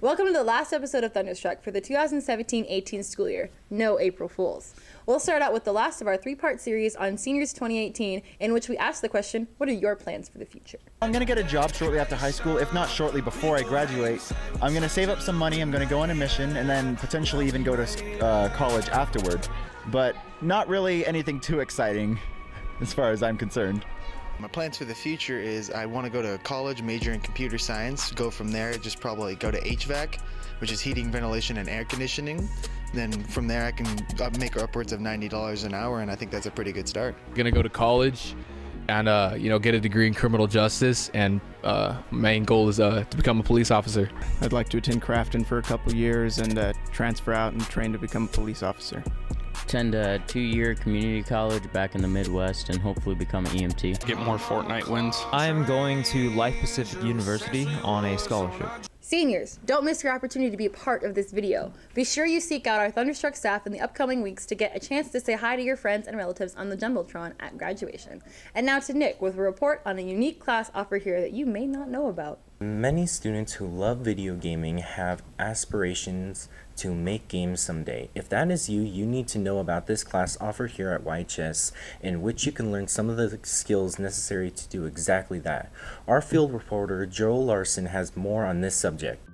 Welcome to the last episode of Thunderstruck for the 2017-18 school year. No April Fools. We'll start out with the last of our three-part series on Seniors 2018, in which we ask the question, what are your plans for the future? I'm going to get a job shortly after high school, if not shortly before I graduate. I'm going to save up some money, I'm going to go on a mission, and then potentially even go to college afterward. But not really anything too exciting, as far as I'm concerned. My plans for the future is I want to go to college, major in computer science, go from there, just probably go to HVAC, which is heating, ventilation, and air conditioning. Then from there I can make upwards of $90 an hour, and I think that's a pretty good start. Gonna go to college and get a degree in criminal justice, and main goal is to become a police officer. I'd like to attend Crafton for a couple years and transfer out and train to become a police officer. Attend a 2-year community college back in the Midwest and hopefully become an EMT. Get more Fortnite wins. I am going to Life Pacific University on a scholarship. Seniors, don't miss your opportunity to be a part of this video. Be sure you seek out our Thunderstruck staff in the upcoming weeks to get a chance to say hi to your friends and relatives on the Jumbotron at graduation. And now to Nick with a report on a unique class offer here that you may not know about. Many students who love video gaming have aspirations to make games someday. If that is you, you need to know about this class offered here at YHS, in which you can learn some of the skills necessary to do exactly that. Our field reporter, Joel Larson, has more on this subject.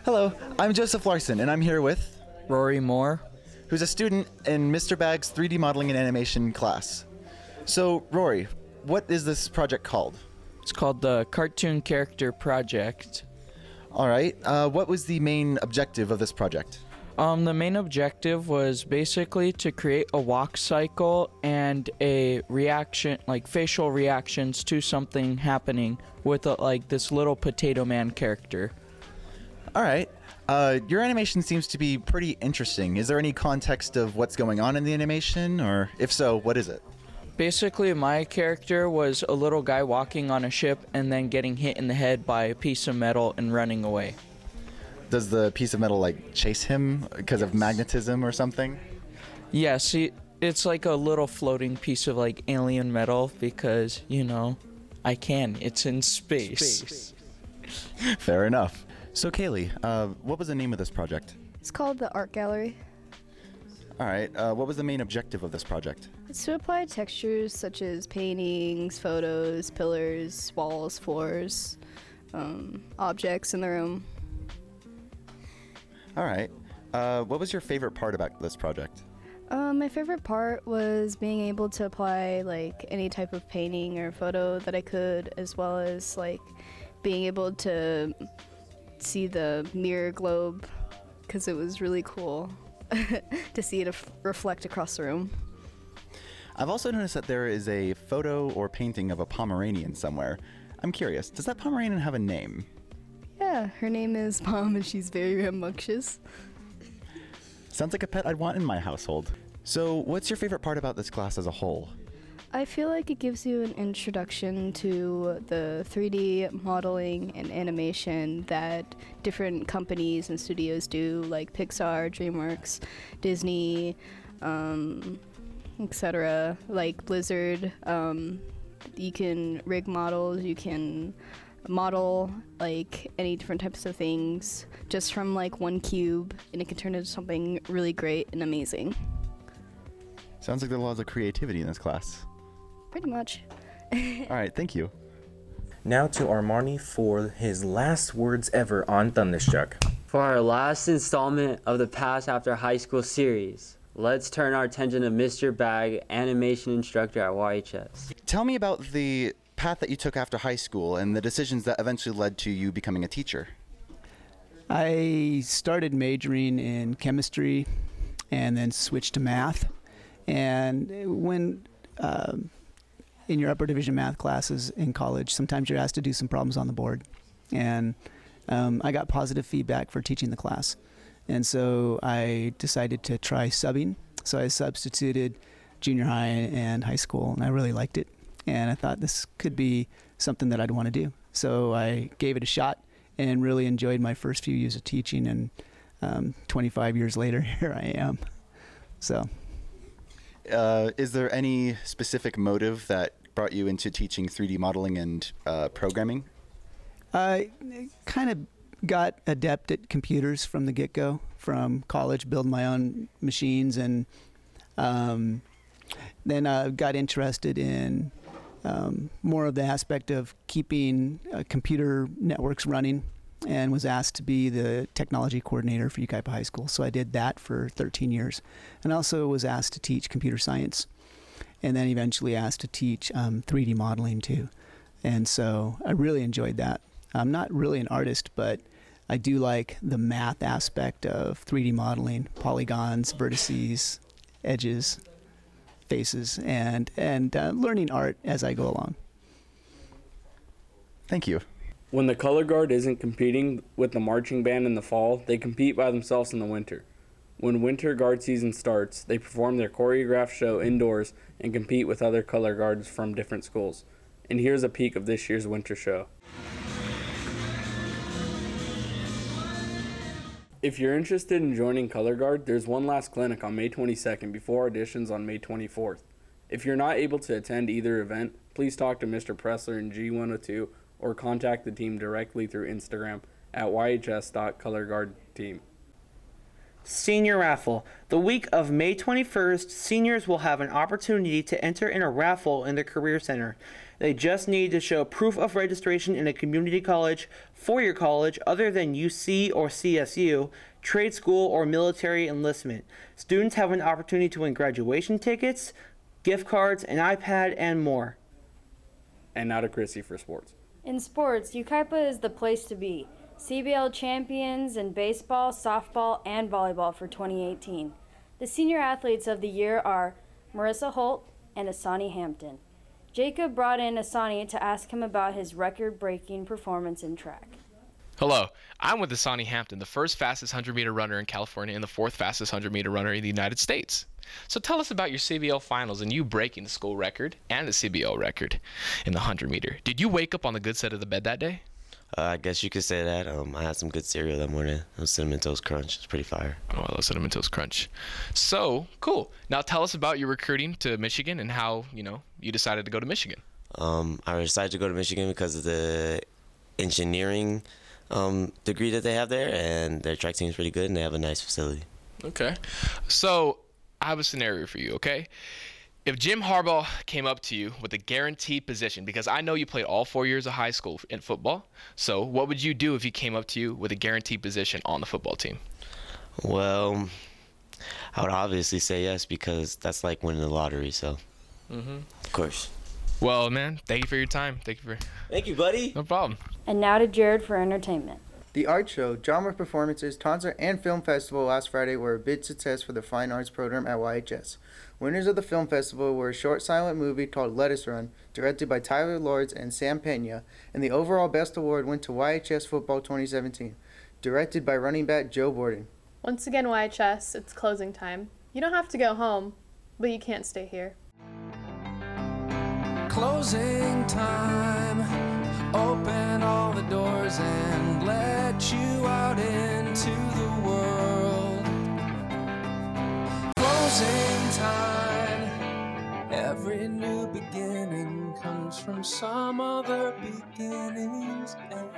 Hello, I'm Joseph Larson, and I'm here with Rory Moore, who's a student in Mr. Bag's 3D modeling and animation class. So, Rory, what is this project called? It's called the Cartoon Character Project. All right. What was the main objective of this project? The main objective was basically to create a walk cycle and a reaction, like facial reactions to something happening with this little Potato Man character. All right. Your animation seems to be pretty interesting. Is there any context of what's going on in the animation, or if so, what is it? Basically, my character was a little guy walking on a ship and then getting hit in the head by a piece of metal and running away. Does the piece of metal, chase him because of magnetism or something? Yes, it's like a little floating piece of, alien metal because, I can. It's in space. Fair enough. So, Kaylee, what was the name of this project? It's called the Art Gallery. All right. What was the main objective of this project? It's to apply textures such as paintings, photos, pillars, walls, floors, objects in the room. All right. What was your favorite part about this project? My favorite part was being able to apply any type of painting or photo that I could, as well as being able to see the mirror globe, because it was really cool to see it reflect across the room. I've also noticed that there is a photo or painting of a Pomeranian somewhere. I'm curious, does that Pomeranian have a name? Yeah, her name is Pom, and she's very rambunctious. Sounds like a pet I'd want in my household. So, what's your favorite part about this class as a whole? I feel like it gives you an introduction to the 3D modeling and animation that different companies and studios do, like Pixar, DreamWorks, Disney, etc., like Blizzard. You can rig models, you can model any different types of things just from one cube, and it can turn into something really great and amazing. Sounds like there's lots of creativity in this class. Pretty much. All right, thank you. Now to Armani for his last words ever on Thunderstruck. For our last installment of the Pass After High School series, let's turn our attention to Mr. Bag, animation instructor at YHS. Tell me about the path that you took after high school and the decisions that eventually led to you becoming a teacher. I started majoring in chemistry and then switched to math. And when in your upper division math classes in college, sometimes you're asked to do some problems on the board. And I got positive feedback for teaching the class. And so I decided to try subbing. So I substituted junior high and high school, and I really liked it. And I thought this could be something that I'd want to do. So I gave it a shot and really enjoyed my first few years of teaching. And 25 years later, here I am. So. Is there any specific motive that brought you into teaching 3D modeling and programming? Kind of got adept at computers from the get-go, from college, build my own machines, and then got interested in more of the aspect of keeping computer networks running, and was asked to be the technology coordinator for Yucaipa High School. So I did that for 13 years, and also was asked to teach computer science, and then eventually asked to teach 3D modeling too. And so I really enjoyed that. I'm not really an artist, but I do like the math aspect of 3D modeling, polygons, vertices, edges, faces, and learning art as I go along. Thank you. When the color guard isn't competing with the marching band in the fall, they compete by themselves in the winter. When winter guard season starts, they perform their choreographed show indoors and compete with other color guards from different schools. And here's a peek of this year's winter show. If you're interested in joining Color Guard, there's one last clinic on May 22nd before auditions on May 24th. If you're not able to attend either event, please talk to Mr. Pressler in G102 or contact the team directly through Instagram at yhs.colorguardteam. Senior Raffle. The week of May 21st, seniors will have an opportunity to enter in a raffle in the Career Center. They just need to show proof of registration in a community college, four-year college other than UC or CSU, trade school, or military enlistment. Students have an opportunity to win graduation tickets, gift cards, an iPad, and more. And now to Chrissy for sports. In sports, Yucaipa is the place to be. CBL champions in baseball, softball, and volleyball for 2018. The senior athletes of the year are Marissa Holt and Asani Hampton. Jacob brought in Asani to ask him about his record-breaking performance in track. Hello, I'm with Asani Hampton, the first fastest 100-meter runner in California and the fourth fastest 100-meter runner in the United States. So tell us about your CBL finals and you breaking the school record and the CBL record in the 100-meter. Did you wake up on the good side of the bed that day? I guess you could say that. I had some good cereal that morning. It was Cinnamon Toast Crunch. It's pretty fire. Oh, I love Cinnamon Toast Crunch. So, cool. Now tell us about your recruiting to Michigan and how, you decided to go to Michigan. I decided to go to Michigan because of the engineering degree that they have there, and their track team is pretty good, and they have a nice facility. Okay. So, I have a scenario for you, okay? If Jim Harbaugh came up to you with a guaranteed position, because I know you played all 4 years of high school in football, so what would you do if he came up to you with a guaranteed position on the football team? Well, I would obviously say yes, because that's like winning the lottery, so of course. Well, man, thank you for your time. Thank you, buddy. No problem. And now to Jared for entertainment. The art show, drama performances, concert, and film festival last Friday were a big success for the Fine Arts program at YHS. Winners of the film festival were a short silent movie called Let Us Run, directed by Tyler Lords and Sam Pena, and the overall best award went to YHS Football 2017, directed by running back Joe Borden. Once again, YHS, it's closing time. You don't have to go home, but you can't stay here. Closing time. Open all the doors and let you out into the world. Closing time. Every new beginning comes from some other beginning's end.